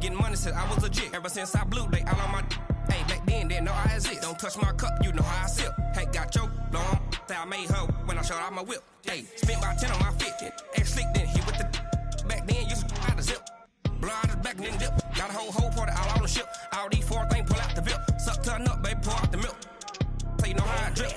getting money since I was a jit. Ever since I blew, they all on my hey, back then, didn't know I exist. Don't touch my cup, you know how I sip. Hey, got your long, I made her when I showed out my whip. Hey, spent about 10 on my fit. Ex-slick, then hit with the back then, used to out the zip. Blow out his back, then dip. Got a whole party all on the ship. All these four things, pull out the VIP. Suck to a nut, baby, pour out the milk. So you know how I drip.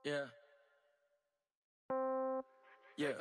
Yeah. Yeah.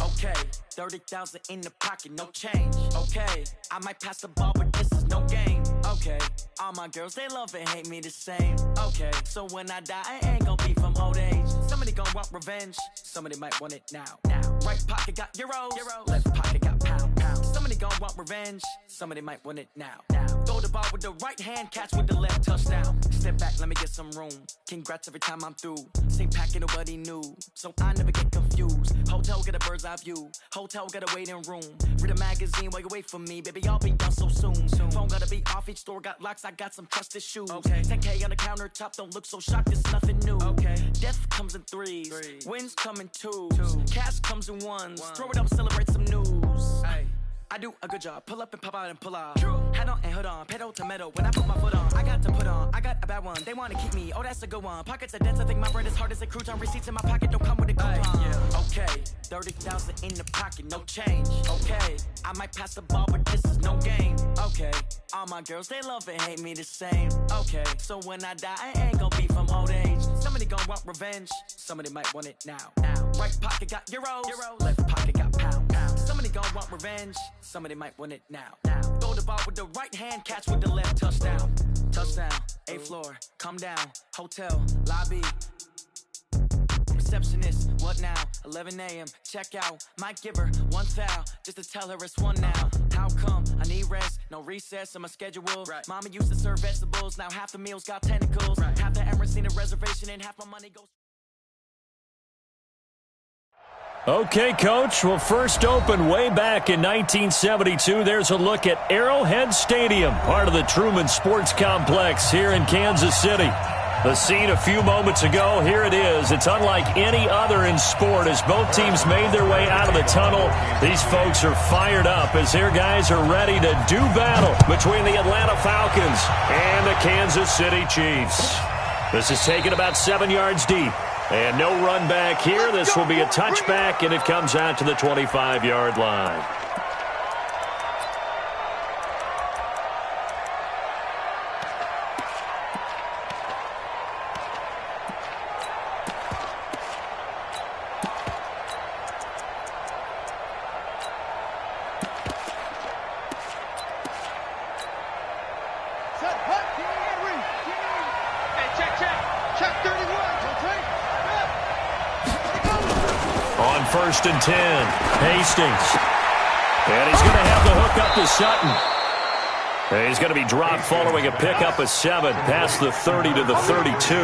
Okay. 30,000 in the pocket, no change. Okay. I might pass the ball, but this is no game. Okay. All my girls, they love and hate me the same. Okay. So when I die, I ain't gonna be from old age. Somebody gonna want revenge. Somebody might want it now. Right pocket got euros. Left pocket got pounds. Somebody gonna want revenge. Somebody might want it now. Throw the ball with the right hand, catch with the left, touchdown. Step back, let me get some room. Congrats every time I'm through. Same packet, nobody knew. So I never get confused. Hotel get a bird's eye view. Hotel got a waiting room. Read a magazine while you wait for me. Baby, I'll be done so soon. Phone gotta be off, each store got locks. I got some trusted shoes. Okay. 10K on the countertop, don't look so shocked, it's nothing new. Okay. Death comes in threes. Wins come in twos. Cash comes in ones. Throw it up, celebrate some news. Ay. I do a good job, pull up and pop out and pull off. Hat on and hood on, pedal to metal. When I put my foot on, I got to put on. I got a bad one, they wanna keep me. Oh, that's a good one. Pockets are dense, I think my bread is hard as a crouton. Receipts in my pocket don't come with a coupon. Yeah. Okay, 30,000 in the pocket, no change. Okay, I might pass the ball, but this is no game. Okay, all my girls, they love and hate me the same. Okay, so when I die, I ain't gonna be from old age. Somebody gonna want revenge, somebody might want it now. Right pocket got euros, left pocket got pounds. Somebody gonna want revenge, somebody might want it now. Throw the ball with the right hand, catch with the left, touchdown. Touchdown, 8th floor, come down, hotel, lobby. Receptionist, what now? 11 a.m., check out. Might give her one foul, just to tell her it's one now. How come? I need rest, no recess in my schedule. Right. Mama used to serve vegetables, now half the meals got tentacles. Right. Half the Emirates need a reservation and half my money goes. Okay, Coach. Well, first opened way back in 1972. There's a look at Arrowhead Stadium, part of the Truman Sports Complex here in Kansas City. The scene a few moments ago, here it is. It's unlike any other in sport as both teams made their way out of the tunnel. These folks are fired up as their guys are ready to do battle between the Atlanta Falcons and the Kansas City Chiefs. This is taken about 7 yards deep. And no run back here. This will be a touchback, and it comes out to the 25-yard line. On 1st and 10, Hastings. And he's going to have the hook up to Sutton. And he's going to be dropped following a pickup of 7 past the 30 to the 32.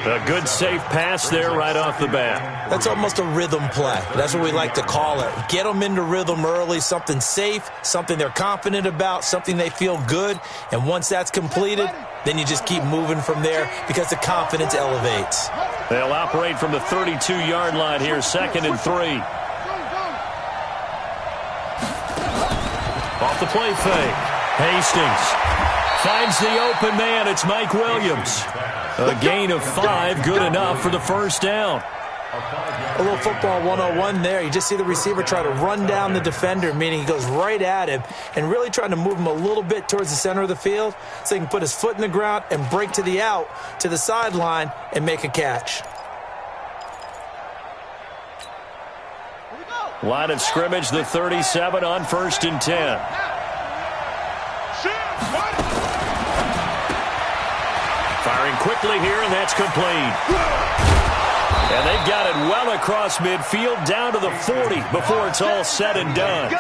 A good, safe pass there right off the bat. That's almost a rhythm play. That's what we like to call it. Get them into rhythm early, something safe, something they're confident about, something they feel good. And once that's completed, then you just keep moving from there because the confidence elevates. They'll operate from the 32-yard line here, 2nd and 3. Off the play fake, Hastings. Finds the open man. It's Mike Williams. A gain of 5, good enough for the first down. A little football 101 there. You just see the receiver try to run down the defender, meaning he goes right at him and really trying to move him a little bit towards the center of the field so he can put his foot in the ground and break to the out, to the sideline, and make a catch. Line of scrimmage, the 37 on 1st and 10. Firing quickly here, and that's complete. And they've got it well across midfield down to the 40 before it's all said and done.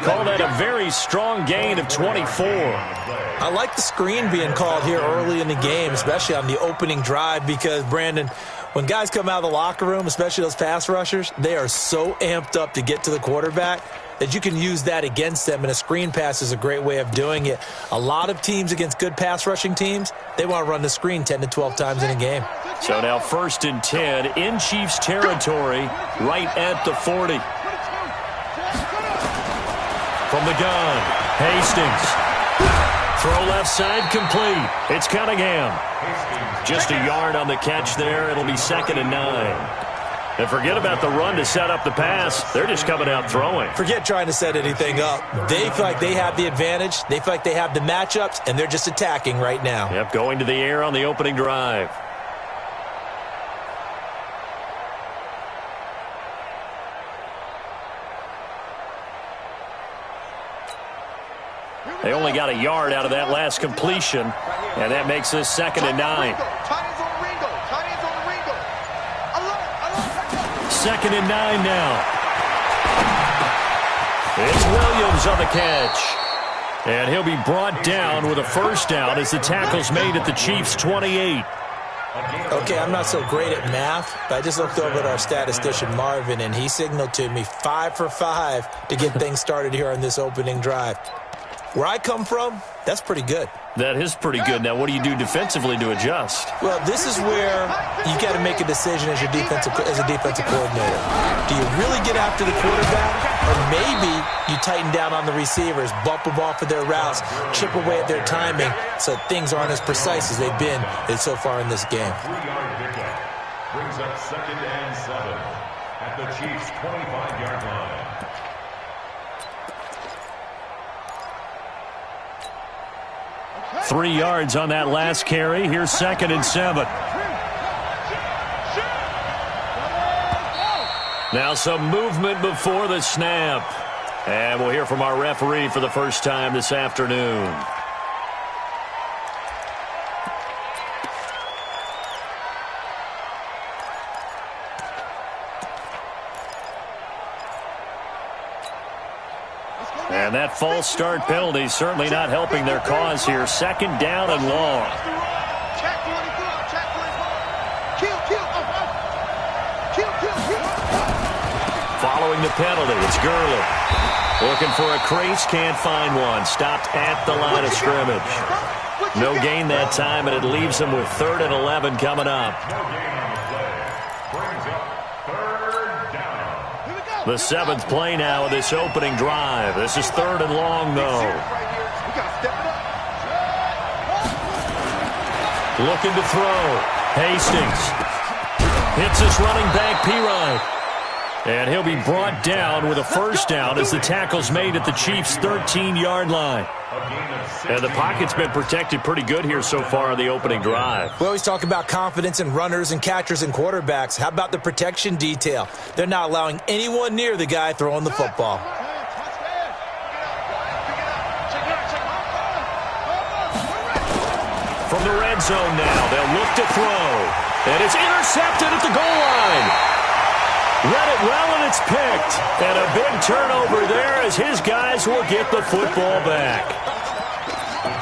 Call that a very strong gain of 24. I like the screen being called here early in the game, especially on the opening drive, because, Brandon, when guys come out of the locker room, especially those pass rushers, they are so amped up to get to the quarterback that you can use that against them, and a screen pass is a great way of doing it. A lot of teams against good pass rushing teams, they want to run the screen 10 to 12 times in a game. So now 1st and 10 in Chiefs territory, right at the 40. From the gun, Hastings. Throw left side complete. It's Cunningham. Just a yard on the catch there. It'll be 2nd and 9. And forget about the run to set up the pass. They're just coming out throwing. Forget trying to set anything up. They feel like they have the advantage. They feel like they have the matchups, and they're just attacking right now. Yep, going to the air on the opening drive. They only got a yard out of that last completion, and that makes this 2nd and 9. 2nd and 9 now. It's Williams on the catch. And he'll be brought down with a first down as the tackle's made at the Chiefs' 28. Okay, I'm not so great at math, but I just looked over at our statistician, Marvin, and he signaled to me 5 for 5 to get things started here on this opening drive. Where I come from, that's pretty good. That is pretty good. Now, what do you do defensively to adjust? Well, this is where you got to make a decision as a defensive coordinator. Do you really get after the quarterback, or maybe you tighten down on the receivers, bump them off of their routes, chip away at their timing so things aren't as precise as they've been so far in this game? 3-yard pickup brings up 2nd and 7 at the Chiefs' 25-yard line. 3 yards on that last carry. Here's 2nd and 7. Now some movement before the snap. And we'll hear from our referee for the first time this afternoon. And that false start penalty certainly not helping their cause here. 2nd down and long. Following the penalty, it's Gurley. Looking for a crease, can't find one. Stopped at the line of scrimmage. No gain that time, and it leaves them with 3rd and 11 coming up. The 7th play now of this opening drive. This is 3rd and long, though. Looking to throw. Hastings hits his running back, Pirine. And he'll be brought down with a first down as the tackle's made at the Chiefs' 13-yard line. And the pocket's been protected pretty good here so far on the opening drive. We always talk about confidence in runners and catchers and quarterbacks. How about the protection detail? They're not allowing anyone near the guy throwing the football. From the red zone now, they'll look to throw. And it's intercepted at the goal line. Read it well, and it's picked. And a big turnover there as his guys will get the football back.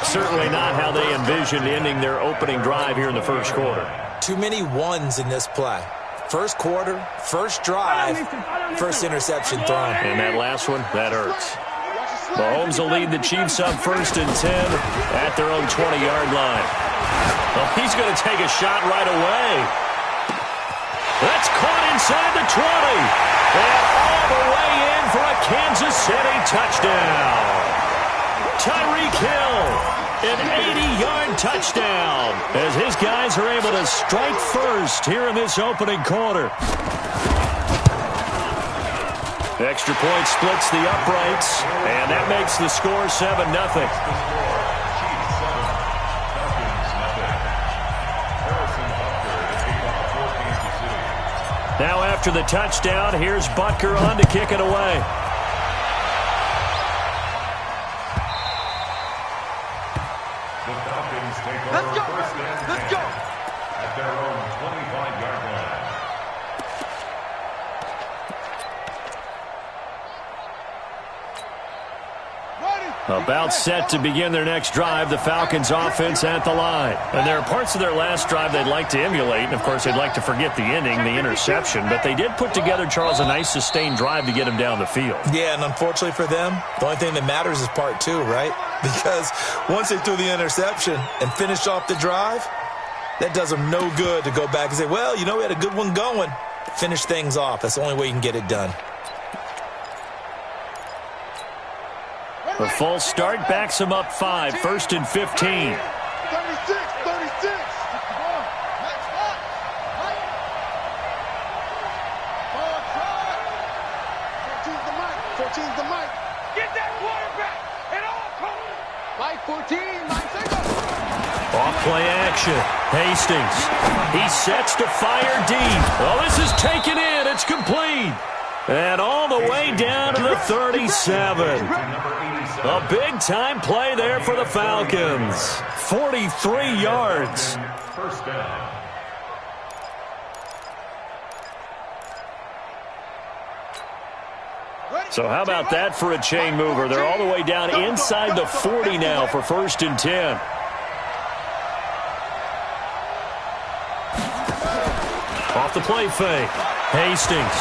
Certainly not how they envisioned ending their opening drive here in the first quarter. Too many ones in this play. First quarter, first drive, first interception thrown. And that last one, that hurts. Mahomes will lead the Chiefs up 1st and 10 at their own 20-yard line. Well, he's going to take a shot right away. That's caught inside the 20. And all the way in for a Kansas City touchdown. Tyreek Hill An 80-yard touchdown as his guys are able to strike first here in this opening quarter. Extra point splits the uprights, and that makes the score 7-0. Now after the touchdown, here's Butker on to kick it away. The Falcons take over first and 10 at their own 25-yard line. About set to begin their next drive, the Falcons offense at the line. And there are parts of their last drive they'd like to emulate. And, of course, they'd like to forget the ending, the interception. But they did put together, Charles, a nice sustained drive to get him down the field. Yeah, and unfortunately for them, the only thing that matters is part two, right? Because once they threw the interception and finished off the drive, that does them no good to go back and say, well, you know, we had a good one going. Finish things off. That's the only way you can get it done. The full start backs him up 5, 1st and 15. 36. Get that quarterback at all costs. Mike 14, Mike seconds. Off play action. Hastings. He sets to fire deep. Oh, this is taken in. It's complete. And all the way down to the 37. A big-time play there for the Falcons. 43 yards. First down. So how about that for a chain mover? They're all the way down inside the 40 now for 1st and 10. Off the play fake. Hastings.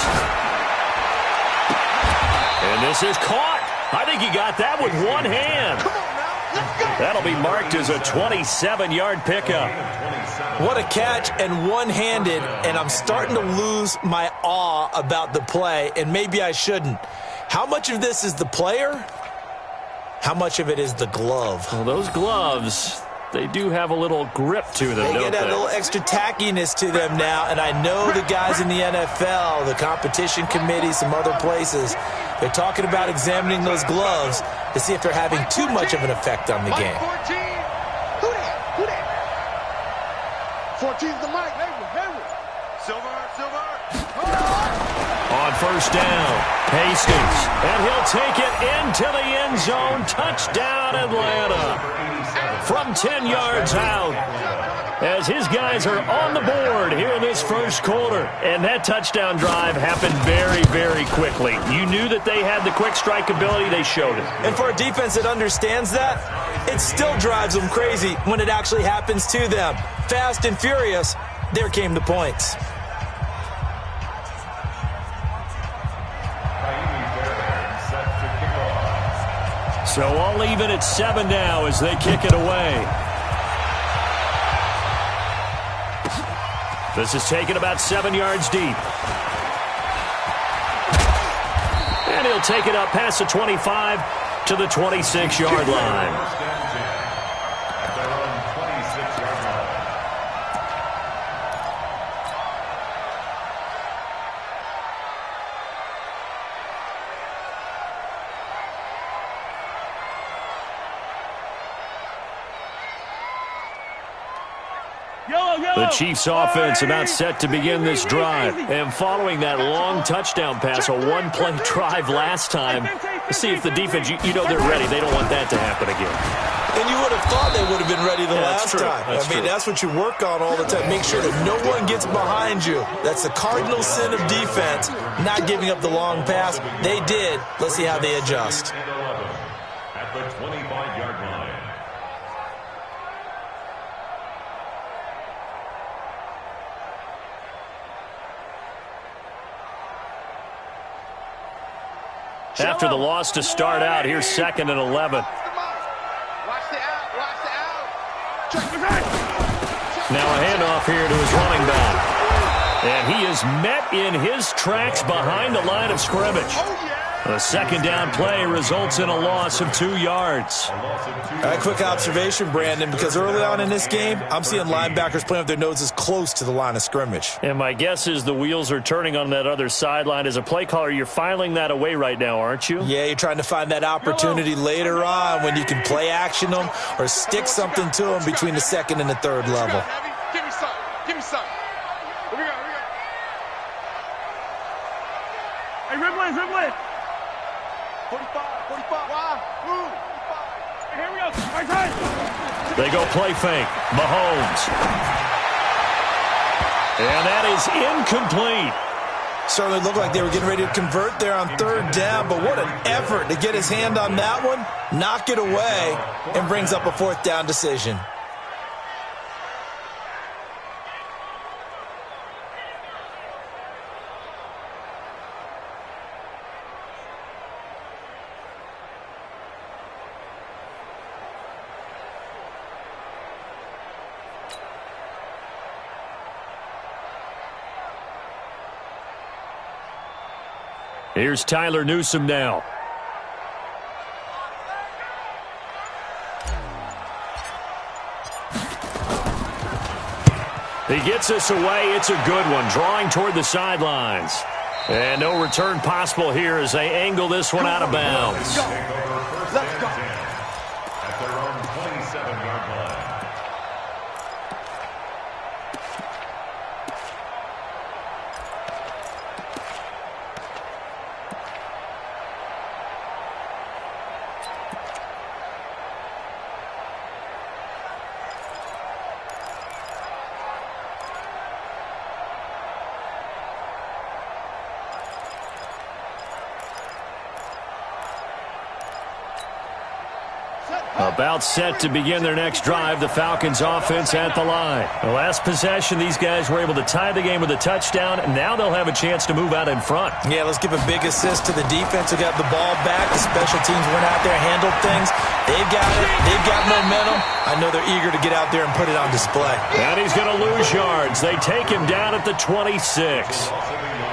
And this is caught. I think he got that with one hand. That'll be marked as a 27-yard pickup. What a catch, and one-handed, and I'm starting to lose my awe about the play, and maybe I shouldn't. How much of this is the player? How much of it is the glove? Well, those gloves, they do have a little grip to them, They don't get that they? little extra tackiness to them now, and I know the guys in the NFL, the competition committee, some other places, they're talking about examining those gloves to see if they're having too much of an effect on the game. 14. Who that? 14's the Mike. Hayward. Silver. On first down, Hastings, and he'll take it into the end zone. Touchdown, Atlanta. From 10 yards out, as his guys are on the board here in this first quarter. And that touchdown drive happened very, very quickly. You knew that they had the quick strike ability. They showed it. And for a defense that understands that, it still drives them crazy when it actually happens to them. Fast and furious, there came the points. So all even at 7 now as they kick it away. This is taken about 7 yards deep. And he'll take it up past the 25 to the 26-yard line. At their own 26-yard line. The Chiefs offense about set to begin this drive. And following that long touchdown pass, a one-play drive last time, see if the defense, you know they're ready. They don't want that to happen again. And you would have thought they would have been ready the last true. time. That's what you work on all the time. Make sure that no one gets behind you. That's the cardinal sin of defense, not giving up the long pass. They did. Let's see how they adjust. And 11 at the 25-yard line. After the loss to start out, here's 2nd and 11. Watch the out. Now a handoff here to his running back. And he is met in his tracks behind the line of scrimmage. The second down play results in a loss of 2 yards. A quick observation, Brandon, because early on in this game, I'm seeing linebackers playing with their noses close to the line of scrimmage. And my guess is the wheels are turning on that other sideline. As a play caller, you're filing that away right now, aren't you? Yeah, you're trying to find that opportunity later on when you can play action them or stick something to them between the second and the third level. Give me some. Give me some. Here we go. Hey, Ridley. 45. Why? Move. Here we go. Right side. They go play fake. Mahomes. And that is incomplete. Certainly looked like they were getting ready to convert there on third down, but what an effort to get his hand on that one, knock it away, and brings up a fourth down decision. Here's Tyler Newsome now. He gets us away. It's a good one, drawing toward the sidelines. And no return possible here as they angle this one out of bounds. Let's go. At their own 27-yard line. About set to begin their next drive, the Falcons offense at the line. The last possession, these guys were able to tie the game with a touchdown, and now they'll have a chance to move out in front. Yeah, let's give a big assist to the defense who got the ball back. The special teams went out there, handled things. They've got it. They've got momentum. I know they're eager to get out there and put it on display. And he's going to lose yards. They take him down at the 26.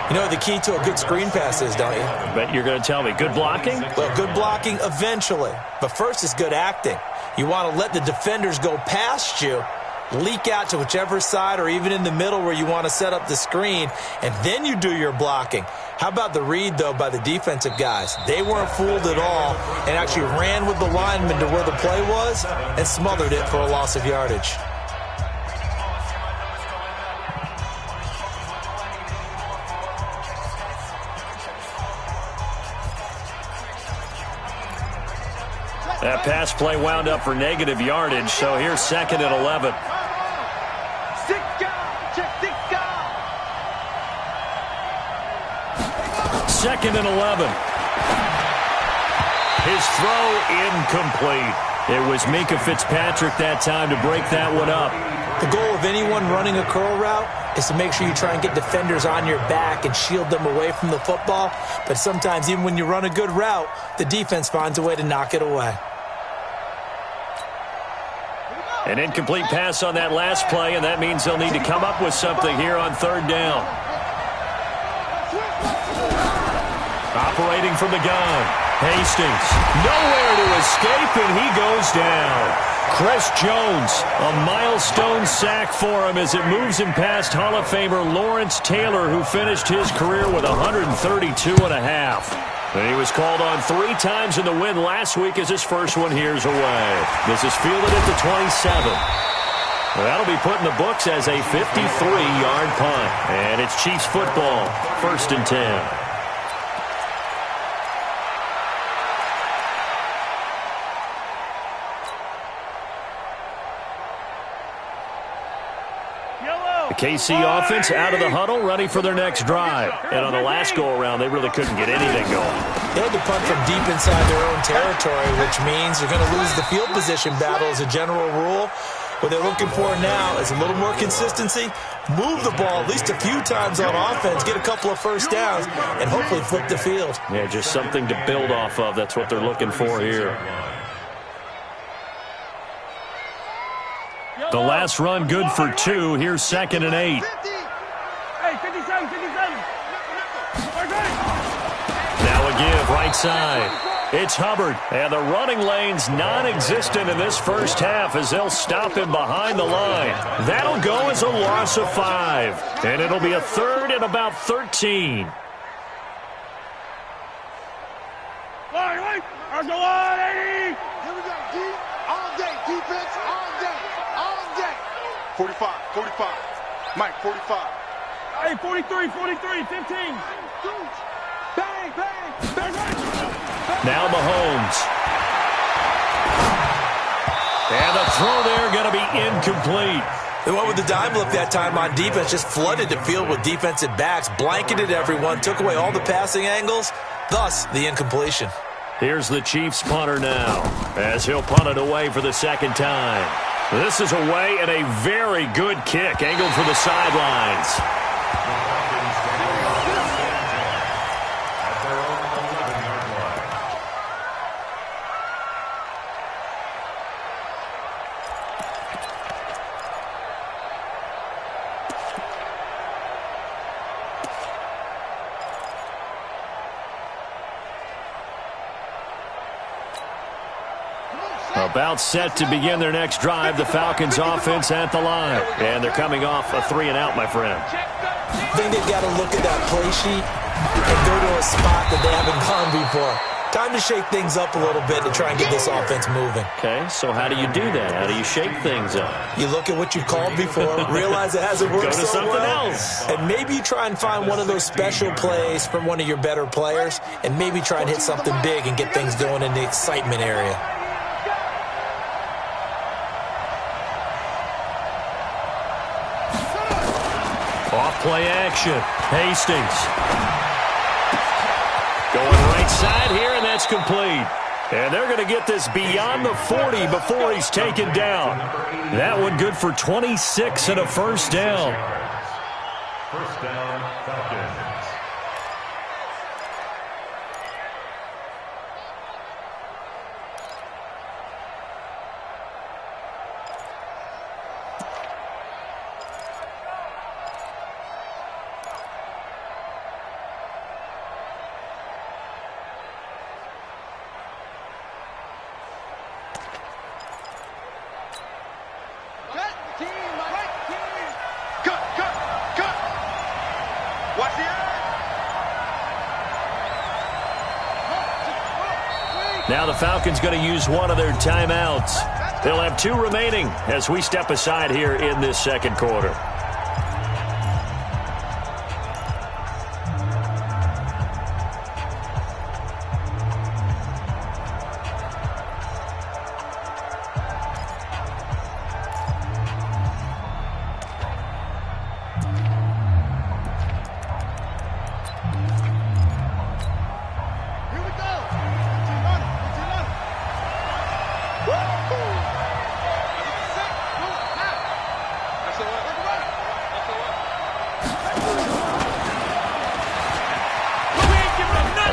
You know what the key to a good screen pass is, don't you? I bet you're going to tell me. Good blocking? Well, good blocking eventually. But first is good acting. You want to let the defenders go past you, leak out to whichever side or even in the middle where you want to set up the screen, and then you do your blocking. How about the read, though, by the defensive guys? They weren't fooled at all and actually ran with the lineman to where the play was and smothered it for a loss of yardage. That pass play wound up for negative yardage, so here's second and 11. Second and 11. His throw incomplete. It was Minkah Fitzpatrick that time to break that one up. The goal of anyone running a curl route is to make sure you try and get defenders on your back and shield them away from the football. But sometimes even when you run a good route, the defense finds a way to knock it away. An incomplete pass on that last play, and that means they'll need to come up with something here on third down. Operating from the gun, Hastings. Nowhere to escape, and he goes down. Chris Jones, a milestone sack for him as it moves him past Hall of Famer Lawrence Taylor, who finished his career with 132.5. And he was called on 3 times in the win last week as his first one here's away. This is fielded at the 27. That'll be put in the books as a 53-yard punt. And it's Chiefs football, 1st and 10. The KC offense out of the huddle, ready for their next drive. And on the last go-around, they really couldn't get anything going. They had to punt from deep inside their own territory, which means they're going to lose the field position battle as a general rule. What they're looking for now is a little more consistency, move the ball at least a few times on offense, get a couple of first downs, and hopefully flip the field. Yeah, just something to build off of. That's what they're looking for here. The last run good for 2. Here's 2nd and 8. Hey, 57. Now a give right side. It's Hubbard, and the running lane's non-existent in this first half as they'll stop him behind the line. That'll go as a loss of 5, and it'll be a third and about 13. Here we go, D. All day, defense, all day, all day. 45, 45. Mike, 45. Hey, 43, 43, 15. Bang, bang, bang, bang. Now Mahomes. And the throw there going to be incomplete. They went with the dime look that time on defense, just flooded the field with defensive backs, blanketed everyone, took away all the passing angles, thus the incompletion. Here's the Chiefs punter now, as he'll punt it away for the second time. This is away and a very good kick, angled for the sidelines. At their own 11-yard line. About set to begin their next drive, the Falcons offense at the line. And they're coming off a 3-and-out, my friend. I think they've got to look at that play sheet and go to a spot that they haven't gone before. Time to shake things up a little bit to try and get this offense moving. Okay, so how do you do that? How do you shake things up? You look at what you've called before, realize it hasn't worked Go to so something well, else. and maybe you try and find one of those special plays from one of your better players, and maybe try and hit something big and get things going in the excitement area. Off-play action. Hastings. Going right side here, and that's complete. And they're going to get this beyond the 40 before he's taken down. That one good for 26 and a first down. First down, Falcons. Now the Falcons going to use one of their timeouts. They'll have 2 remaining as we step aside here in this second quarter.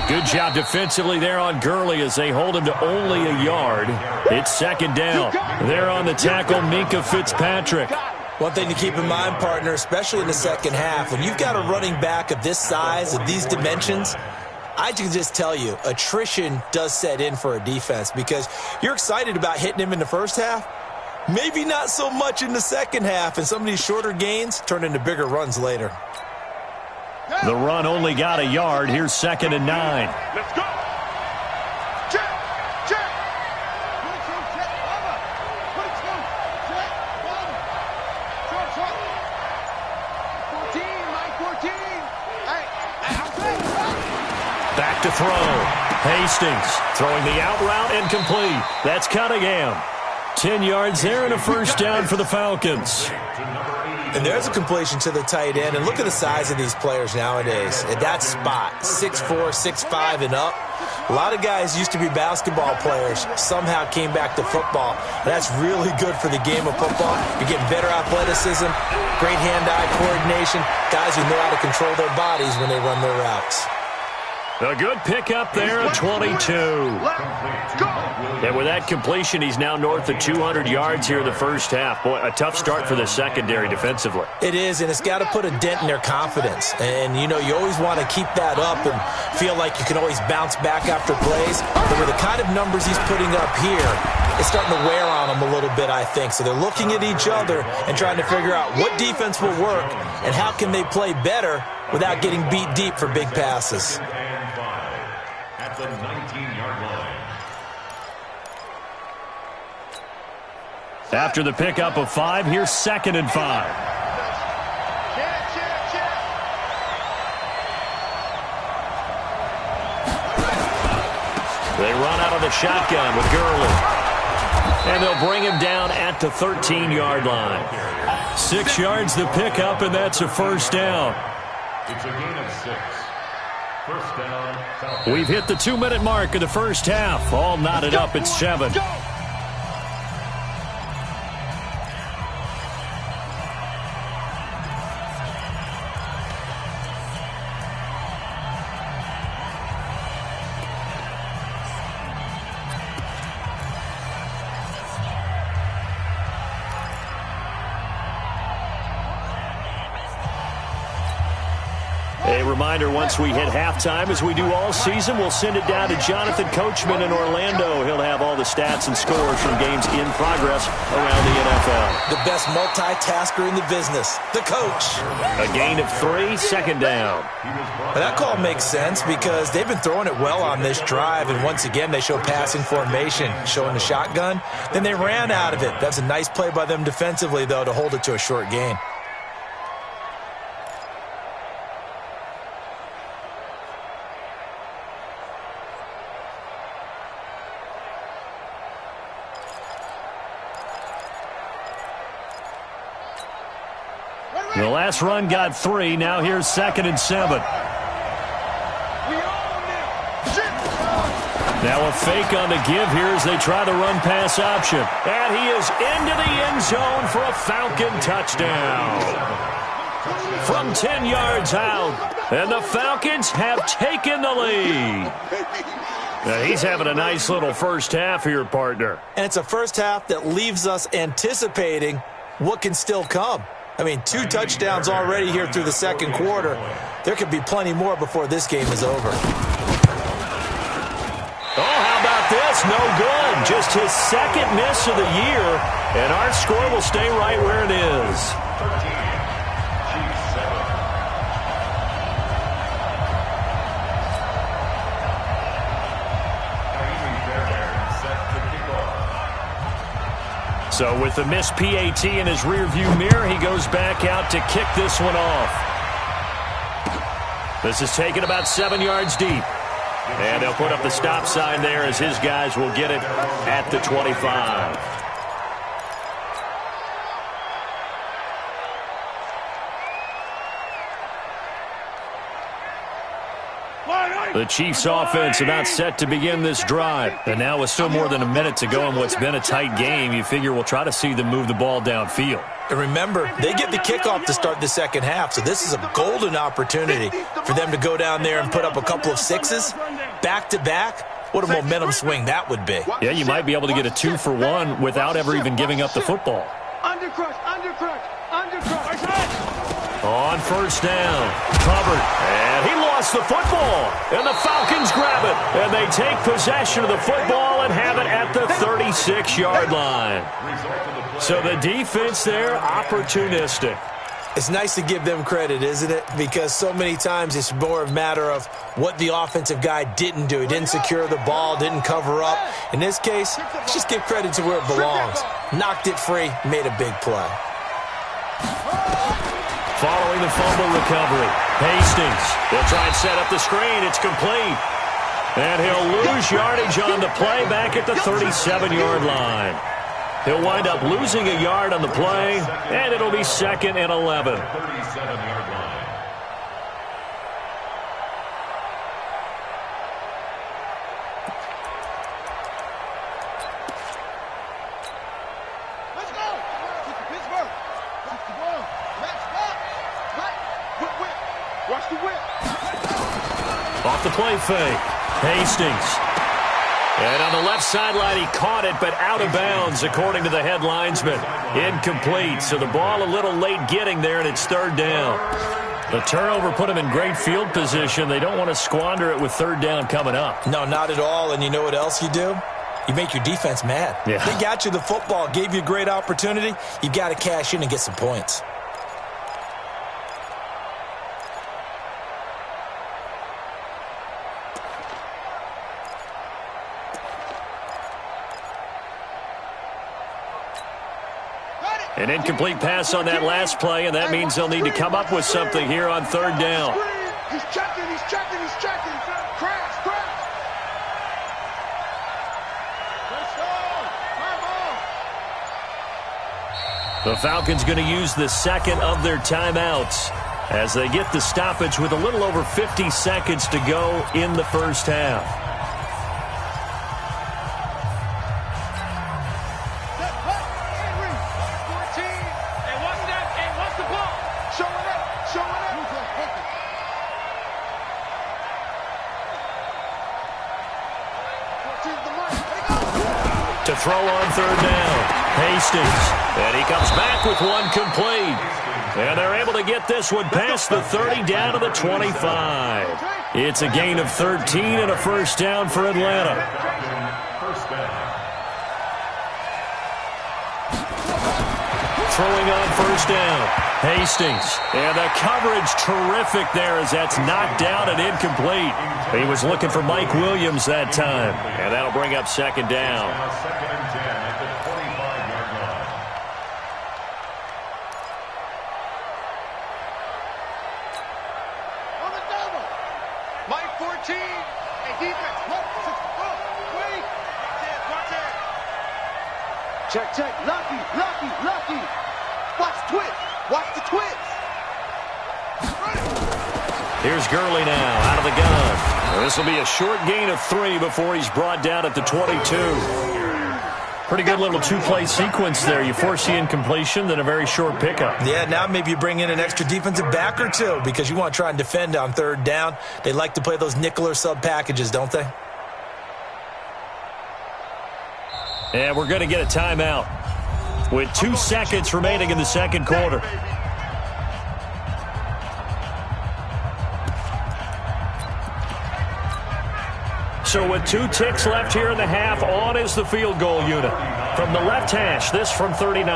Good job defensively there on Gurley as they hold him to only a yard. It's second down. There on the tackle, Minka Fitzpatrick. One thing to keep in mind, partner, especially in the second half, when you've got a running back of this size, of these dimensions, I can just tell you, attrition does set in for a defense because you're excited about hitting him in the first half. Maybe not so much in the second half, and some of these shorter gains turn into bigger runs later. The run only got a yard. Here's 2nd and 9. Let's go. Check, check. 14, Mike, 14. Hey, Back to throw. Hastings throwing the out route and complete. That's Cunningham. 10 yards there and a first down for the Falcons. And there's a completion to the tight end. And look at the size of these players nowadays. At that spot, 6'4", 6'5", and up. A lot of guys used to be basketball players, somehow came back to football. That's really good for the game of football. You're getting better athleticism, great hand-eye coordination, guys who know how to control their bodies when they run their routes. A good pickup there at 22. And with that completion, he's now north of 200 yards here in the first half. Boy, a tough start for the secondary defensively. It is, and it's got to put a dent in their confidence. And, you know, you always want to keep that up and feel like you can always bounce back after plays. But with the kind of numbers he's putting up here, it's starting to wear on them a little bit, I think. So they're looking at each other and trying to figure out what defense will work and how can they play better without getting beat deep for big passes. At the 19-yard line. After the pickup of 5, here's 2nd and 5. They run out of the shotgun with Gurley. And they'll bring him down at the 13-yard line. 6 yards the pickup, and that's a first down. It's a gain of 6. First down, Falcons. We've hit the 2-minute mark of the first half. All knotted up at 7. A reminder, once we hit halftime, as we do all season, we'll send it down to Jonathan Coachman in Orlando. He'll have all the stats and scores from games in progress around the NFL. The best multitasker in the business, the coach. A gain of 3, 2nd down. But that call makes sense because they've been throwing it well on this drive, and once again they show passing formation, showing the shotgun. Then they ran out of it. That's a nice play by them defensively, though, to hold it to a short gain. The last run got 3. Now here's 2nd and 7. Now a fake on the give here as they try the run-pass option. And he is into the end zone for a Falcon touchdown. From 10 yards out. And the Falcons have taken the lead. Now he's having a nice little first half here, partner. And it's a first half that leaves us anticipating what can still come. I mean, 2 touchdowns already here through the second quarter. There could be plenty more before this game is over. Oh, how about this? No good. Just his 2nd miss of the year. And our score will stay right where it is. So with the missed PAT in his rearview mirror, he goes back out to kick this one off. This is taken about 7 yards deep. And they'll put up the stop sign there as his guys will get it at the 25. The Chiefs' offense about set to begin this drive. And now with still more than a minute to go in what's been a tight game, you figure we'll try to see them move the ball downfield. And remember, they get the kickoff to start the second half, so this is a golden opportunity for them to go down there and put up a couple of 6s back-to-back. What a momentum swing that would be. Yeah, you might be able to get a 2-for-1 without ever even giving up the football. Undercrush. On first down, covered, and he lost the football, and the Falcons grab it, and they take possession of the football and have it at the 36-yard line. So the defense there, opportunistic. It's nice to give them credit, isn't it? Because so many times it's more a matter of what the offensive guy didn't do. He didn't secure the ball, didn't cover up. In this case, let's just give credit to where it belongs. Knocked it free, made a big play. Following the fumble recovery, Hastings will try and set up the screen. It's complete. And he'll lose yardage on the play back at the 37-yard line. He'll wind up losing a yard on the play, and it'll be 2nd and 11. 37-yard line. Let's go. Pittsburgh. Watch the ball. Let's go. Watch the whip. Off the play fake. Hastings. And on the left sideline, he caught it, but out of bounds, according to the head linesman. Incomplete, so the ball a little late getting there, and it's third down. The turnover put him in great field position. They don't want to squander it with third down coming up. No, not at all, and you know what else you do? You make your defense mad. Yeah. They got you the football, gave you a great opportunity. You got to cash in and get some points. An incomplete pass on that last play, and that means they'll need to come up with something here on third down. He's checking, he's checking, he's checking. Crash, crash. Let's go. The Falcons going to use the second of their timeouts as they get the stoppage with a little over 50 seconds to go in the first half. To throw on third down, Hastings, and he comes back with one complete. And they're able to get this one past the 30 down to the 25. It's a gain of 13 and a first down for Atlanta. Throwing on first down, Hastings. And the coverage terrific there as that's knocked down and incomplete. He was looking for Mike Williams that time. And that'll bring up second down. Second and 10 at the 25-yard line. On the double. Mike 14. Hey, defense. Look. Wait. Watch it. Check, check. Lucky, lucky, lucky. Watch the twist. Watch the twist. Here's Gurley now out of the gun. This will be a short gain of 3 before he's brought down at the 22. Pretty good little two-play sequence there. You force the incompletion, then a very short pickup. Yeah, now maybe you bring in an extra defensive back or two because you want to try and defend on third down. They like to play those nickel or sub packages, don't they? And we're going to get a timeout with 2 seconds remaining in the second quarter. So with 2 ticks left here in the half, on is the field goal unit. From the left hash, this from 39.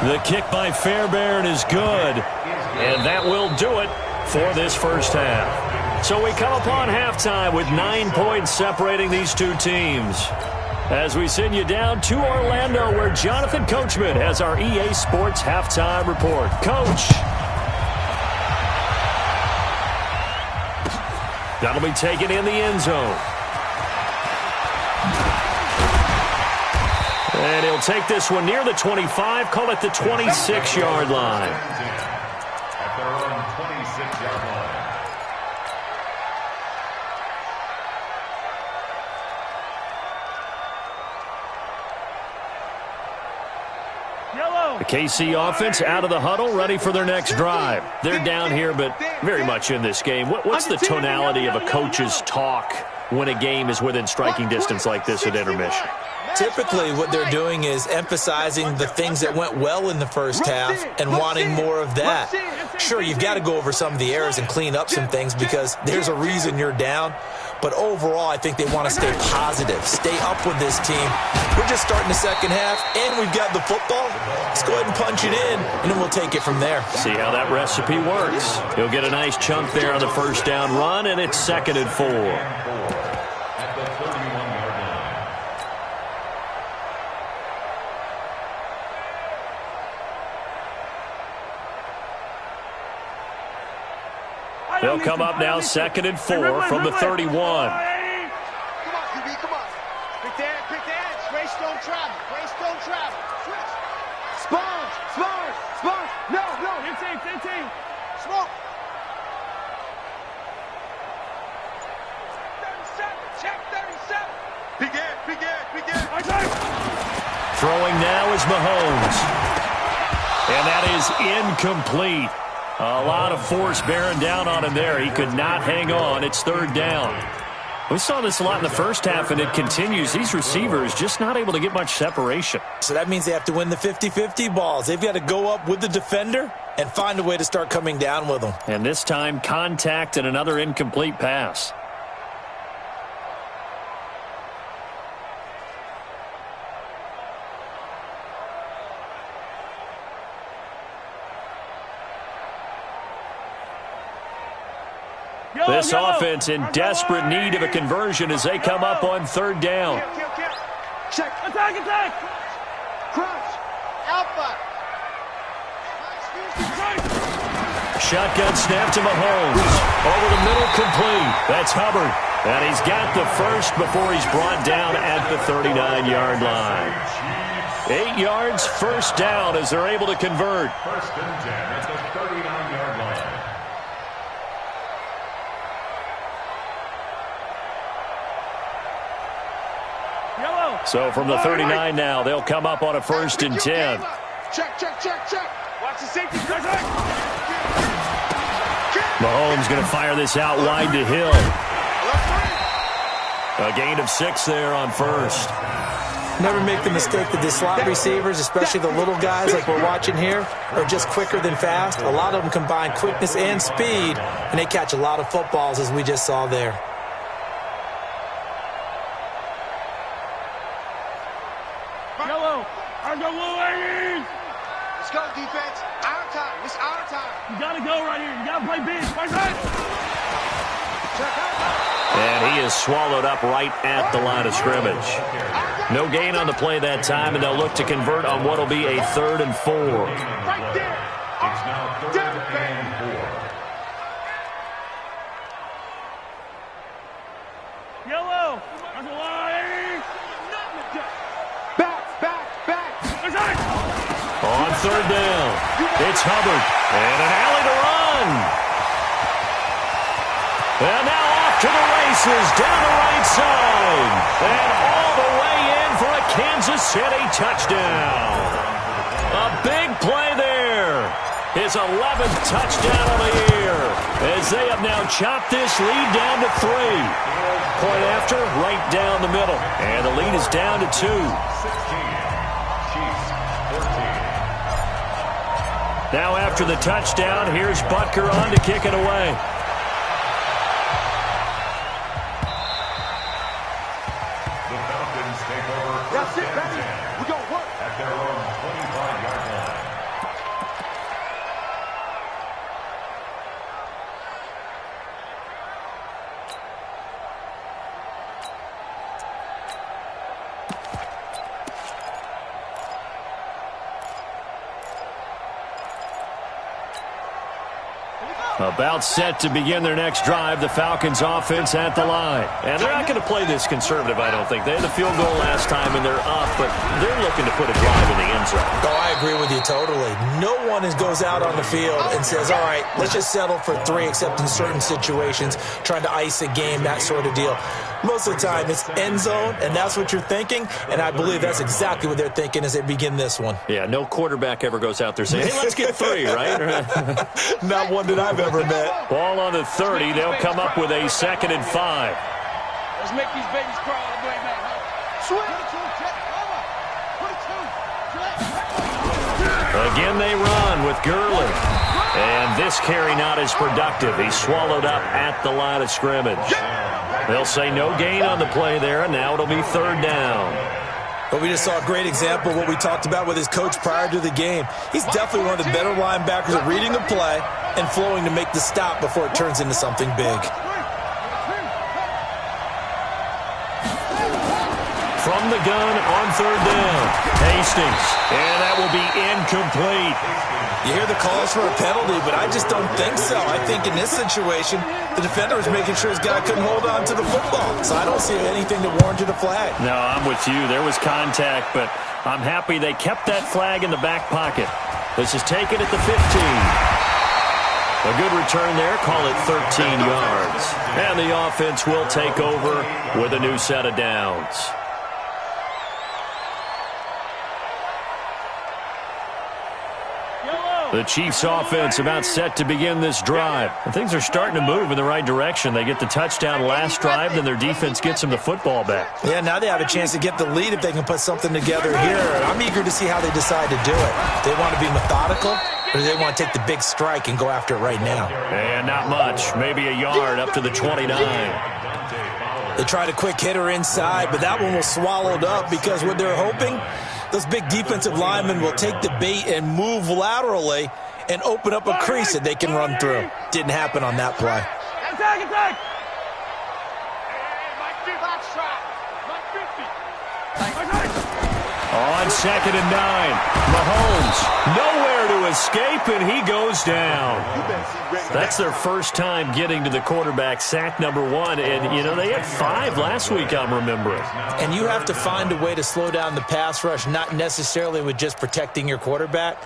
The kick by Fairbairn is good. And that will do it for this first half. So we come upon halftime with 9 points separating these two teams. As we send you down to Orlando, where Jonathan Coachman has our EA Sports halftime report. Coach. That'll be taken in the end zone. And he'll take this one near the 25, call it the 26-yard line. At their own 26-yard line. The KC offense out of the huddle, ready for their next drive. They're down here, but very much in this game. What's the tonality of a coach's talk when a game is within striking distance like this at intermission? Typically, what they're doing is emphasizing the things that went well in the first half and wanting more of that. Sure, you've got to go over some of the errors and clean up some things because there's a reason you're down. But overall, I think they want to stay positive, stay up with this team. We're just starting the second half, and we've got the football. Let's go ahead and punch it in, and then we'll take it from there. See how that recipe works. He'll get a nice chunk there on the first down run, and it's 2nd and 4. At the 31-yard line. They'll come up now 2nd and 4 from the 31. Come on, QB, come on. Pick the edge. Race don't travel. Race don't travel. Switch. Sponge. No. 15. Smoke. 37. Check 37. Big edge. Throwing now is Mahomes. And that is incomplete. A lot of force bearing down on him there. He could not hang on. It's third down. We saw this a lot in the first half, and it continues. These receivers just not able to get much separation. So that means they have to win the 50-50 balls. They've got to go up with the defender and find a way to start coming down with them. And this time, contact and another incomplete pass. This offense in desperate need of a conversion as they come up on third down. Check. Attack. Crouch. Alpha. Shotgun snap to Mahomes. Over the middle, complete. That's Hubbard. And he's got the first before he's brought down at the 39-yard line. 8 yards, first down as they're able to convert. First and 10 at the 39-yard line. So from the 39 now, they'll come up on a first and 10. Check. Watch the safety. Mahomes going to fire this out wide to Hill. A gain of 6 there on first. Never make the mistake that the slot receivers, especially the little guys like we're watching here, are just quicker than fast. A lot of them combine quickness and speed, and they catch a lot of footballs, as we just saw there. Let's go, defense. Our time. It's our time. You got to go right here. You got to play big. Right. And he is swallowed up right at the line of scrimmage. No gain on the play that time, and they'll look to convert on what will be a 3rd and 4. Right there. It's now 3rd and 4. Yellow. That's a line. Back. On third down, it's Hubbard. And an alley to run. And now off to the races down the right side. And all the way in for a Kansas City touchdown. A big play there. His 11th touchdown of the year. As they have now chopped this lead down to 3. Point after, right down the middle. And the lead is down to 2. 16. Now after the touchdown, here's Butker on to kick it away. The Falcons take over first and 10. We're going to work. At their own 25-yard line. About set to begin their next drive, the Falcons offense at the line. And they're not going to play this conservative, I don't think. They had the field goal last time, and they're up, but they're looking to put a drive in the end zone. Oh, I agree with you totally. No one goes out on the field and says, all right, let's just settle for 3, except in certain situations, trying to ice a game, that sort of deal. Most of the time, it's end zone, and that's what you're thinking, and I believe that's exactly what they're thinking as they begin this one. Yeah, no quarterback ever goes out there saying, hey, let's get 3, right? Not one that I've ever met. Ball on the 30. They'll come up with a 2nd and 5. Let's make these babies crawl all the way back home. Again, they run with Gurley. And this carry not as productive. He's swallowed up at the line of scrimmage. They'll say no gain on the play there, and now it'll be 3rd down. But we just saw a great example of what we talked about with his coach prior to the game. He's definitely one of the better linebackers at reading a play and flowing to make the stop before it turns into something big. From the gun on 3rd down, Hastings. And that will be incomplete. You hear the calls for a penalty, but I just don't think so. I think in this situation, the defender was making sure his guy couldn't hold on to the football. So I don't see anything that warranted a flag. No, I'm with you. There was contact, but I'm happy they kept that flag in the back pocket. This is taken at the 15. A good return there. Call it 13 yards. And the offense will take over with a new set of downs. The Chiefs offense about set to begin this drive. And things are starting to move in the right direction. They get the touchdown last drive, then their defense gets them the football back. Yeah, now they have a chance to get the lead if they can put something together here. I'm eager to see how they decide to do it. Do they want to be methodical, or do they want to take the big strike and go after it right now? And not much. Maybe a yard up to the 29. They tried a quick hitter inside, but that one was swallowed up because what they're hoping, those big defensive linemen will take the bait and move laterally and open up a crease that they can run through. Didn't happen on that play. Attack, attack! On 2nd and 9, Mahomes nowhere to escape, and he goes down. That's their first time getting to the quarterback, sack number 1. And, you know, they had 5 last week, I'm remembering. And you have to find a way to slow down the pass rush, not necessarily with just protecting your quarterback,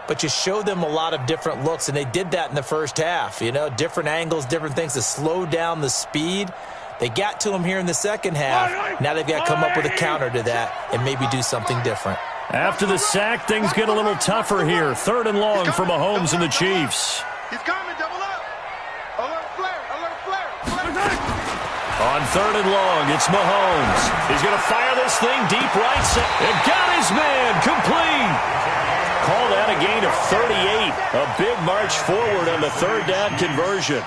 but you show them a lot of different looks, and they did that in the first half. You know, different angles, different things to slow down the speed. They got to him here in the second half. Now they've got to come up with a counter to that and maybe do something different. After the sack, things get a little tougher here. 3rd and long for Mahomes and the Chiefs. He's coming, double up. Alert flare, alert flare. On 3rd and long, it's Mahomes. He's going to fire this thing deep right side. And got his man complete. Call that a gain of 38. A big march forward on the 3rd down conversion.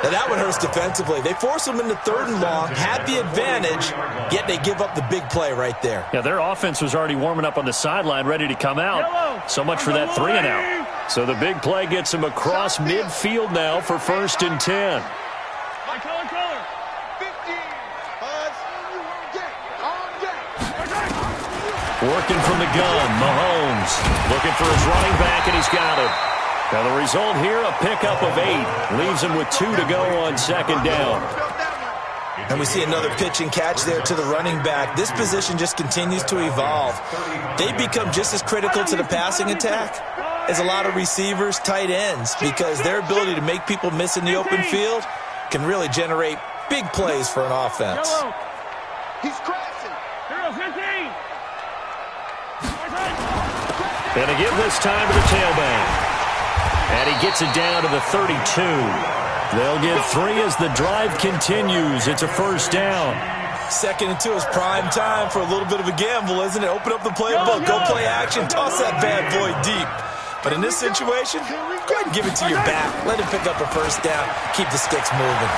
Now that one hurts defensively. They force them into 3rd and long, had the advantage, yet they give up the big play right there. Yeah, their offense was already warming up on the sideline, ready to come out. So much for that 3 and out. So the big play gets them across midfield now for 1st and 10. Color. 15. Buzz, on deck. Working from the gun, Mahomes looking for his running back, and he's got him. Now the result here, a pickup of 8. Leaves him with 2 to go on 2nd down. And we see another pitch and catch there to the running back. This position just continues to evolve. They become just as critical to the passing attack as a lot of receivers, tight ends, because their ability to make people miss in the open field can really generate big plays for an offense. He's crashing. 15. And to give this time to the tailback. And he gets it down to the 32. They'll get 3 as the drive continues. It's a 1st down. 2nd and 2 is prime time for a little bit of a gamble, isn't it? Open up the playbook, go play action, toss that bad boy deep. But in this situation, go ahead and give it to your back. Let him pick up a 1st down. Keep the sticks moving.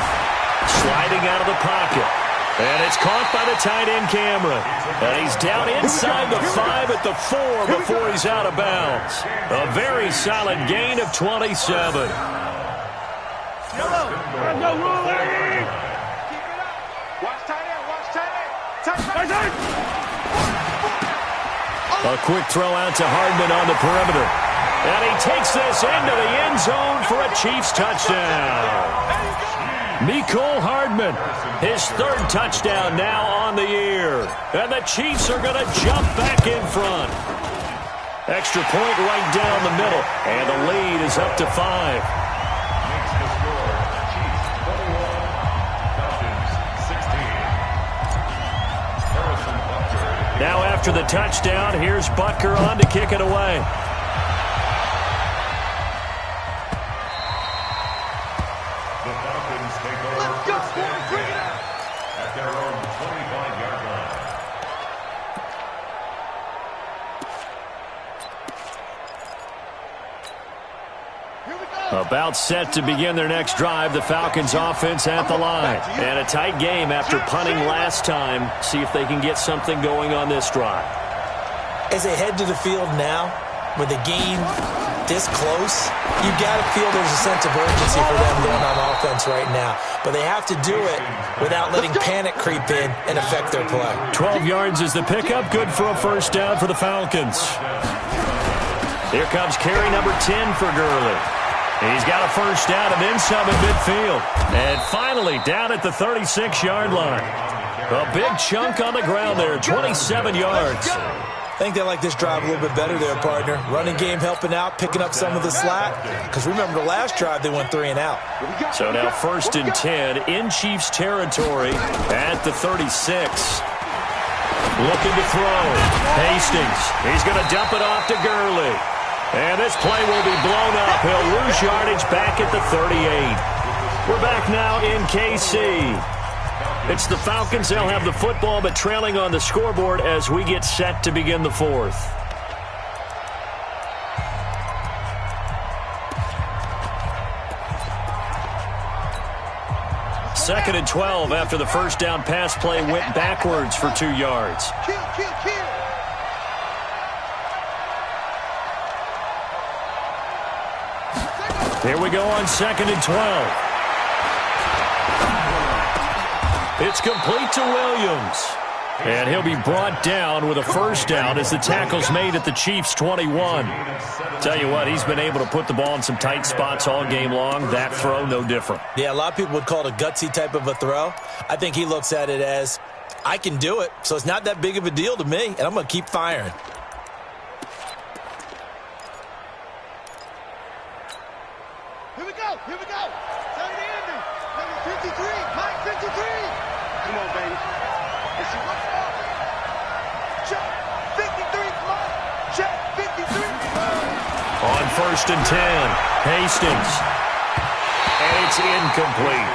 Sliding out of the pocket. And it's caught by the tight end Cameron. And he's down inside the 5 at the 4 before he's out of bounds. A very solid gain of 27. Let's go, Willie! Watch tight end, watch tight end. A quick throw out to Hardman on the perimeter. And he takes this into the end zone for a Chiefs touchdown. Mecole Hardman, his 3rd touchdown now on the year. And the Chiefs are going to jump back in front. Extra point right down the middle. And the lead is up to 5. Makes the score Chiefs 21, Falcons 16. Harrison Butker. Now after the touchdown, here's Butker on to kick it away. The Falcons take over first and 10 at their own 25-yard line. About set to begin their next drive, the Falcons offense at the line. And a tight game after punting last time. See if they can get something going on this drive. As they head to the field now, with the game this close, you've got to feel there's a sense of urgency for them going on offense right now. But they have to do it without letting panic creep in and affect their play. 12 yards is the pickup. Good for a 1st down for the Falcons. Here comes carry number 10 for Gurley. He's got a 1st down and then some at midfield. And finally down at the 36-yard line. A big chunk on the ground there, 27 yards. I think they like this drive a little bit better there, partner. Running game helping out, picking up some of the slack. Because remember the last drive they went 3 and out. So now 1st and 10 in Chiefs territory at the 36. Looking to throw. Hastings. He's going to dump it off to Gurley. And this play will be blown up. He'll lose yardage back at the 38. We're back now in KC. It's the Falcons. They'll have the football, but trailing on the scoreboard as we get set to begin the fourth. Second and 12 after the first down pass play went backwards for 2 yards. Here we go on second and 12. It's complete to Williams. And he'll be brought down with a first down as the tackle's made at the Chiefs' 21. Tell you what, he's been able to put the ball in some tight spots all game long. That throw, no different. Yeah, a lot of people would call it a gutsy type of a throw. I think he looks at it as, I can do it, so it's not that big of a deal to me, and I'm going to keep firing. Here we go. Turn it in. Number 53. Mike 53. Come on, baby. Let's see what's up. Check 53. Come on. Check 53. On first and 10, Hastings. And it's incomplete.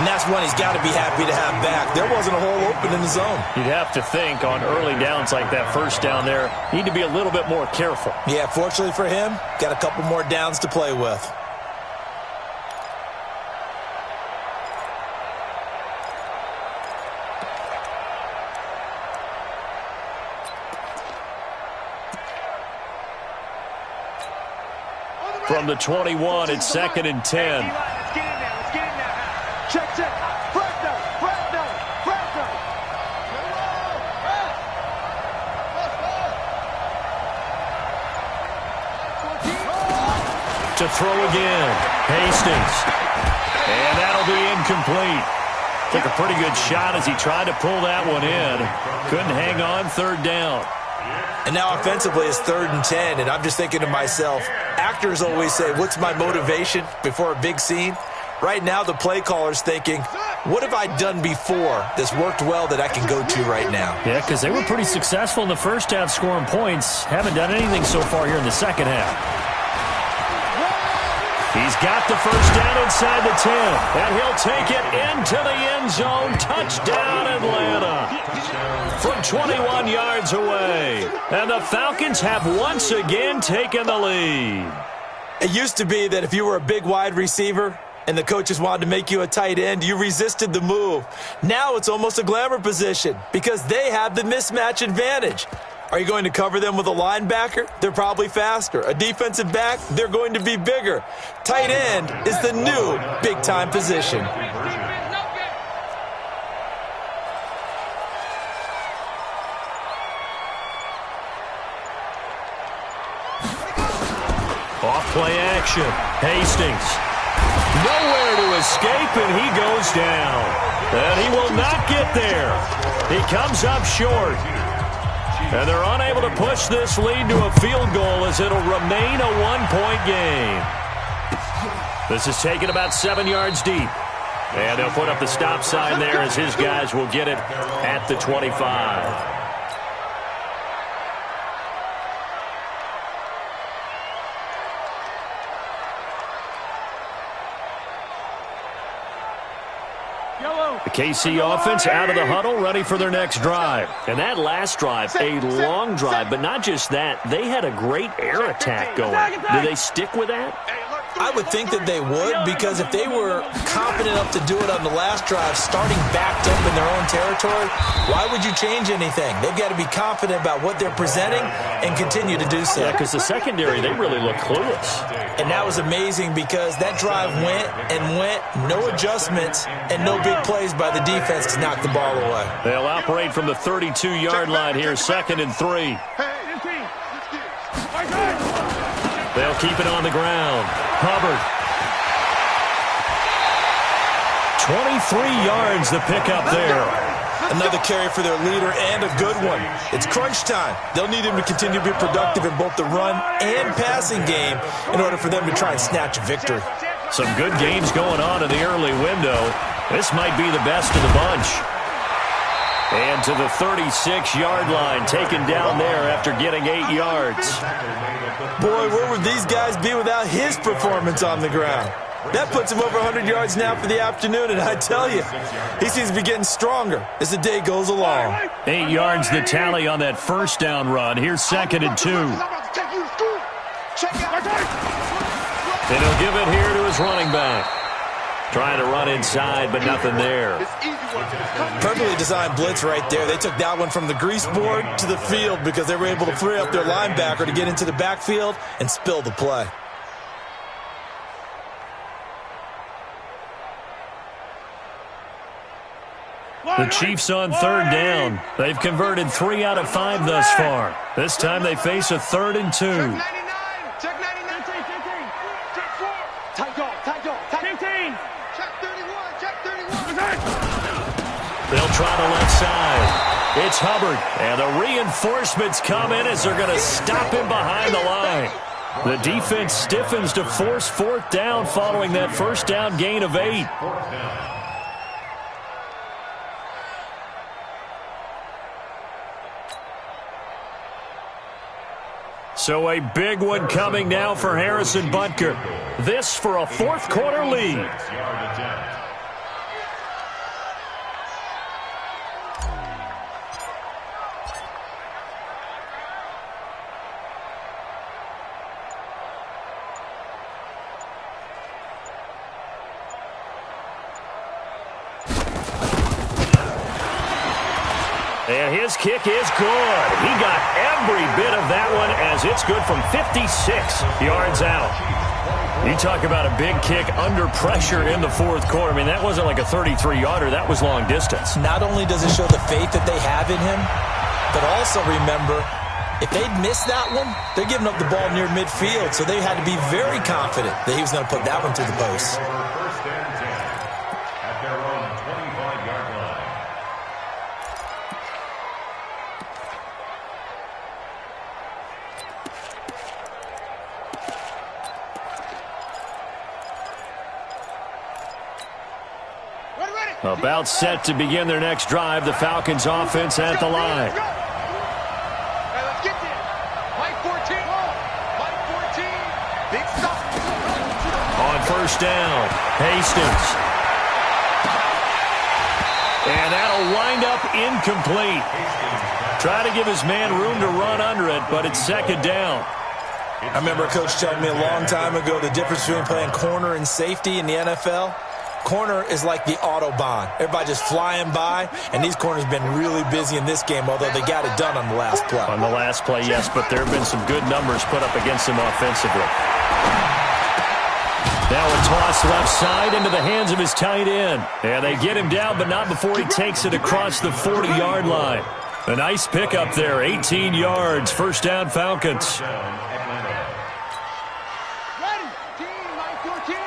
And that's one he's got to be happy to have back. There wasn't a hole open in the zone. You'd have to think on early downs like that first down there, need to be a little bit more careful. Yeah, fortunately for him, got a couple more downs to play with. From the 21, it's second and 10. Let's get in now. Check. Fresno. To throw again, Hastings. And that'll be incomplete. Took a pretty good shot as he tried to pull that one in. Couldn't hang on, third down. And now offensively it's third and 10, and I'm just thinking to myself, actors always say, what's my motivation before a big scene? Right now the play caller's thinking, what have I done before that's worked well that I can go to right now? Yeah, because they were pretty successful in the first half scoring points. Haven't done anything so far here in the second half. He's got the first down inside the 10, and he'll take it into the end zone. Touchdown, Atlanta. From 21 yards away. And the Falcons have once again taken the lead. It used to be that if you were a big wide receiver and the coaches wanted to make you a tight end, you resisted the move. Now it's almost a glamour position because they have the mismatch advantage. Are you going to cover them with a linebacker? They're probably faster. A defensive back? They're going to be bigger. Tight end is the new big-time position. Off-play action. Hastings. Nowhere to escape, and he goes down. And he will not get there. He comes up short. And they're unable to push this lead to a field goal as it'll remain a one-point game. This is taken about 7 yards deep. And they'll put up the stop sign there as his guys will get it at the 25. The KC offense out of the huddle, ready for their next drive. And that last drive, a long drive, but not just that. They had a great air attack going. Do they stick with that? I would think that they would, because if they were confident enough to do it on the last drive, starting backed up in their own territory, why would you change anything? They've got to be confident about what they're presenting and continue to do so. Yeah, because the secondary, they really look clueless. And that was amazing because that drive went and went, no adjustments, and no big plays by the defense to knock the ball away. They'll operate from the 32-yard line here, second and 3. They'll keep it on the ground. Hubbard. 23 yards the pickup there. Another carry for their leader and a good one. It's crunch time. They'll need him to continue to be productive in both the run and passing game in order for them to try and snatch a victory. Some good games going on in the early window. This might be the best of the bunch. And to the 36-yard line, taken down there after getting 8 yards. Boy, where would these guys be without his performance on the ground? That puts him over 100 yards now for the afternoon, and I tell you, he seems to be getting stronger as the day goes along. 8 yards the tally on that first down run. Here's 2nd and 2. And he'll give it here to his running back. Trying to run inside, but nothing there. Perfectly designed blitz right there. They took that one from the grease board to the field because they were able to free up their linebacker to get into the backfield and spill the play. The Chiefs on 3rd down. They've converted 3 out of 5 thus far. This time they face a 3rd and 2. Check 99. Check 99. Check 4. Tight dog. Tight dog. 15. Check 31. Check 31. They'll try the left side. It's Hubbard. And the reinforcements come in as they're going to stop him behind the line. The defense stiffens to force 4th down following that first down gain of 8. So a big one coming now for Harrison Butker. This for a 4th quarter lead. And his kick is good. He got every bit of that one as it's good from 56 yards out. You talk about a big kick under pressure in the 4th quarter. I mean, that wasn't like a 33-yarder. That was long distance. Not only does it show the faith that they have in him, but also remember, if they'd missed that one, they're giving up the ball near midfield, so they had to be very confident that he was going to put that one through the post. First and 10 at their own 25-yard line. About set to begin their next drive. The Falcons offense at the line. Hey, let's get there. Mike 14. Mike 14. Big stop. On first down, Hastings. And that'll wind up incomplete. Try to give his man room to run under it, but it's 2nd down. I remember a coach telling me a long time ago the difference between playing corner and safety in the NFL. Corner is like the Autobahn. Everybody just flying by, and these corners have been really busy in this game, although they got it done on the last play. On the last play, yes, but there have been some good numbers put up against them offensively. Now a toss left side into the hands of his tight end. And they get him down, but not before he takes it across the 40-yard line. A nice pickup there, 18 yards, first down Falcons. Ready. Team, Mike 14.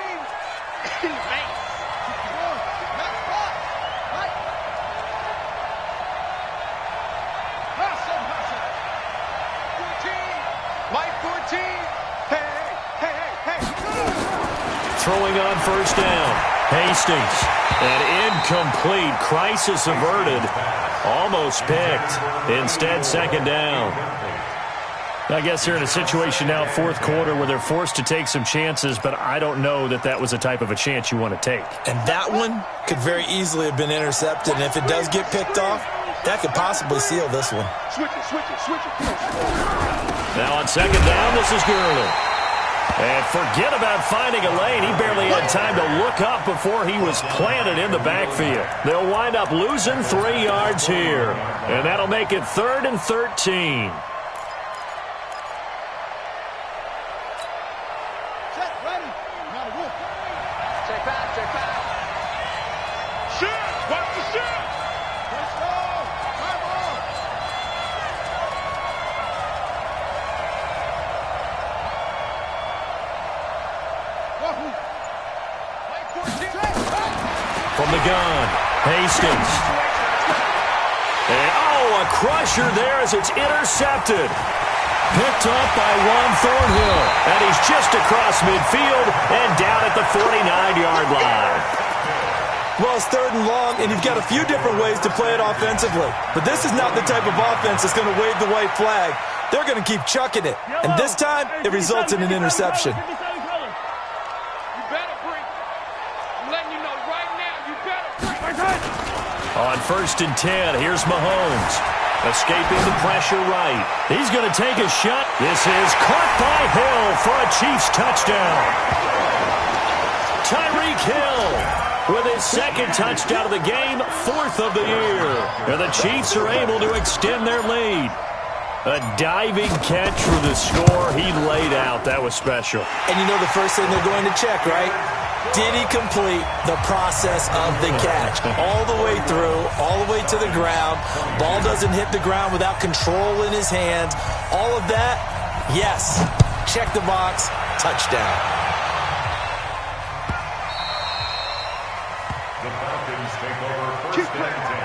Throwing on first down, Hastings. And incomplete, crisis averted. Almost picked. Instead, 2nd down. I guess they're in a situation now, 4th quarter, where they're forced to take some chances, but I don't know that that was the type of a chance you want to take. And that one could very easily have been intercepted, and if it does get picked off, that could possibly seal this one. Switch it. Now on 2nd down, this is Gurley. And forget about finding a lane. He barely had time to look up before he was planted in the backfield. They'll wind up losing 3 yards here. And that'll make it 3rd and 13. Check, ready. Check back. Shoot! Watch the shoot! Let's go! Come on! From the gun, Hastings. And, a crusher there as it's intercepted. Picked up by Juan Thornhill. And he's just across midfield and down at the 49-yard line. Well, it's 3rd and long, and you've got a few different ways to play it offensively. But this is not the type of offense that's going to wave the white flag. they're going to keep chucking it. And this time, it results in an interception. You better bring. I'm letting you know right now, you better bring. On 1st and 10, here's Mahomes. Escaping the pressure right. He's going to take a shot. This is caught by Hill for a Chiefs touchdown. Tyreek Hill with his 2nd touchdown of the game, 4th of the year. And the Chiefs are able to extend their lead. A diving catch for the score. He laid out. That was special. And you know the first thing they're going to check, right? Did he complete the process of the catch? All the way through, all the way to the ground. Ball doesn't hit the ground without control in his hands. All of that, yes. Check the box. Touchdown. The Falcons take over 1st and 10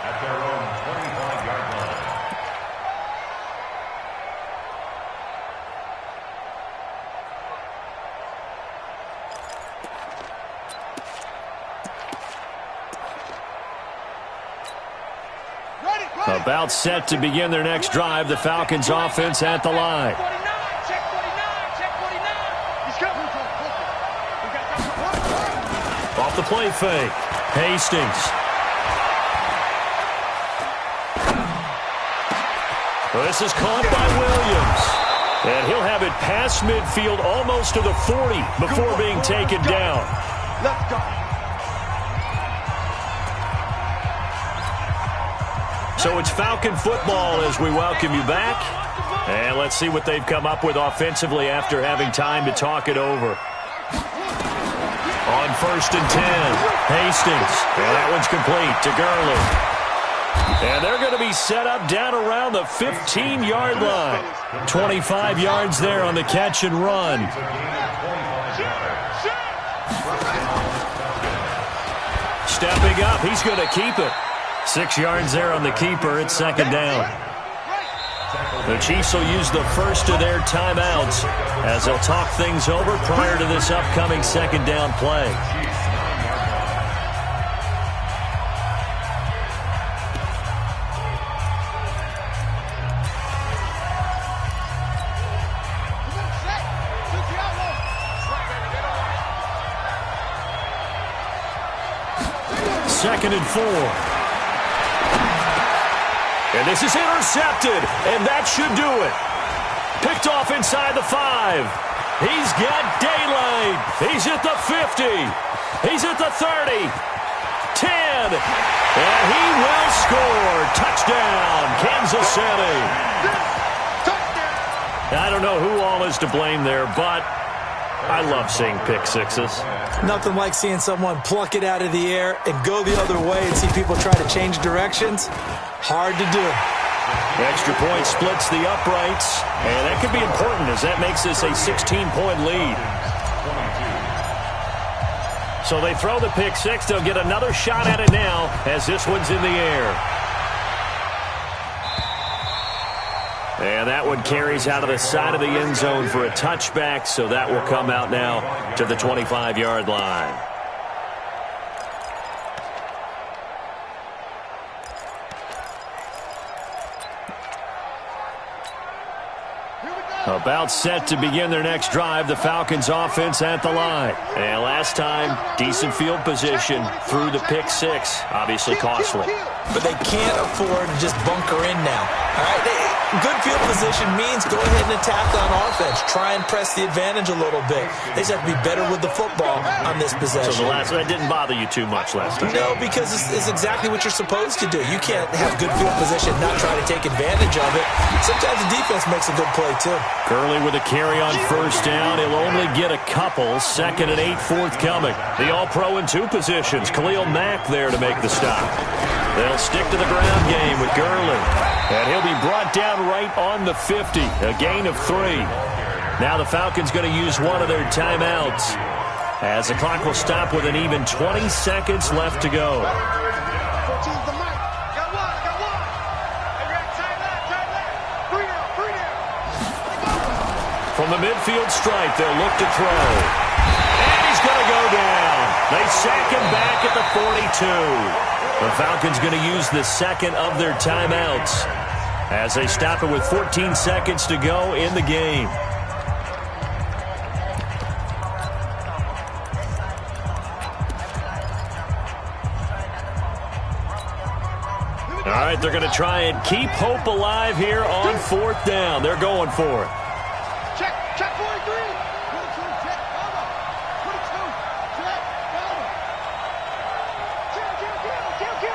at their own 25-yard line. About set to begin their next drive. The Falcons offense at the line. Check 49. Check 49. He's coming. Off the play fake. Hastings. Well, this is caught by Williams. And he'll have it past midfield almost to the 40 before being taken down. Let's go. So it's Falcon football as we welcome you back. And let's see what they've come up with offensively after having time to talk it over. On 1st and 10, Hastings. And that one's complete to Gurley. And they're going to be set up down around the 15-yard line. 25 yards there on the catch and run. Stepping up, he's going to keep it. 6 yards there on the keeper. It's 2nd down. The Chiefs will use the first of their timeouts as they'll talk things over prior to this upcoming 2nd down play. Second and 4. And this is intercepted, and that should do it. Picked off inside the 5. He's got daylight. He's at the 50. He's at the 30. 10. And he will score. Touchdown, Kansas City. I don't know who all is to blame there, but I love seeing pick sixes. Nothing like seeing someone pluck it out of the air and go the other way and see people try to change directions. Hard to do. Extra point splits the uprights, and that could be important as that makes this a 16-point lead. So they throw the pick six. They'll get another shot at it now as this one's in the air. And that one carries out of the side of the end zone for a touchback, so that will come out now to the 25-yard line. About set to begin their next drive, the Falcons offense at the line. And last time, decent field position through the pick six. Obviously costly. But they can't afford to just bunker in now. All right, good field position means go ahead and attack on offense. Try and press the advantage a little bit. They just have to be better with the football on this possession. So that didn't bother you too much last time? No, because it's exactly what you're supposed to do. You can't have good field position, not try to take advantage of it. Sometimes the defense makes a good play, too. Gurley with a carry on first down. He'll only get a couple. 2nd and 8 forthcoming. The All-Pro in 2 positions. Khalil Mack there to make the stop. They'll stick to the ground game with Gurley. And he'll be brought down right on the 50. A gain of 3. Now the Falcons going to use one of their timeouts as the clock will stop with an even 20 seconds left to go. From the midfield stripe, they'll look to throw. And he's going to go down. They sack him back at the 42. The Falcons going to use the second of their timeouts as they stop it with 14 seconds to go in the game. All right, they're going to try and keep hope alive here on 4th down. They're going for it. Check 43. 42, check, cover. 42, check, cover.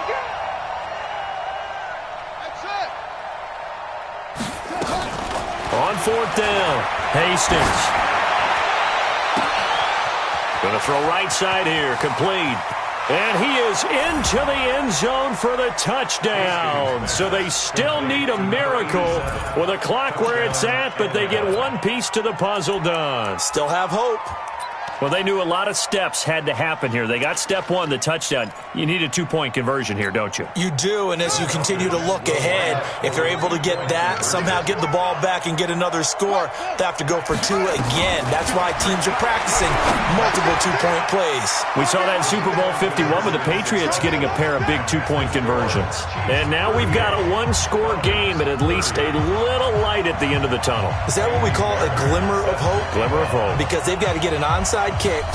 Kill. That's it. On 4th down, Hastings. Going to throw right side here, complete. And he is into the end zone for the touchdown. So they still need a miracle with a clock where it's at, but they get one piece to the puzzle done. Still have hope. Well, they knew a lot of steps had to happen here. They got step one, the touchdown. You need a 2-point conversion here, don't you? You do, and as you continue to look ahead, if they're able to get that, somehow get the ball back and get another score, they have to go for 2 again. That's why teams are practicing multiple 2-point plays. We saw that in Super Bowl 51 with the Patriots getting a pair of big 2-point conversions. And now we've got a 1-score game and at least a little light at the end of the tunnel. Is that what we call a glimmer of hope? Glimmer of hope. Because they've got to get an onside kick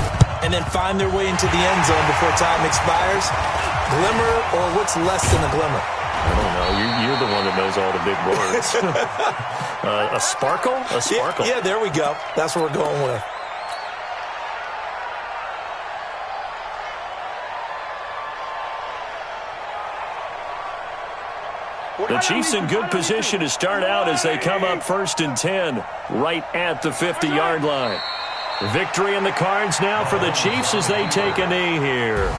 and then find their way into the end zone before time expires. Glimmer, or what's less than a glimmer? I don't know. You're the one that knows all the big words. A sparkle? A sparkle. Yeah, there we go. That's what we're going with. The Chiefs in good position to start out as they come up 1st and 10 right at the 50-yard line. Victory in the cards now for the Chiefs as they take a knee here.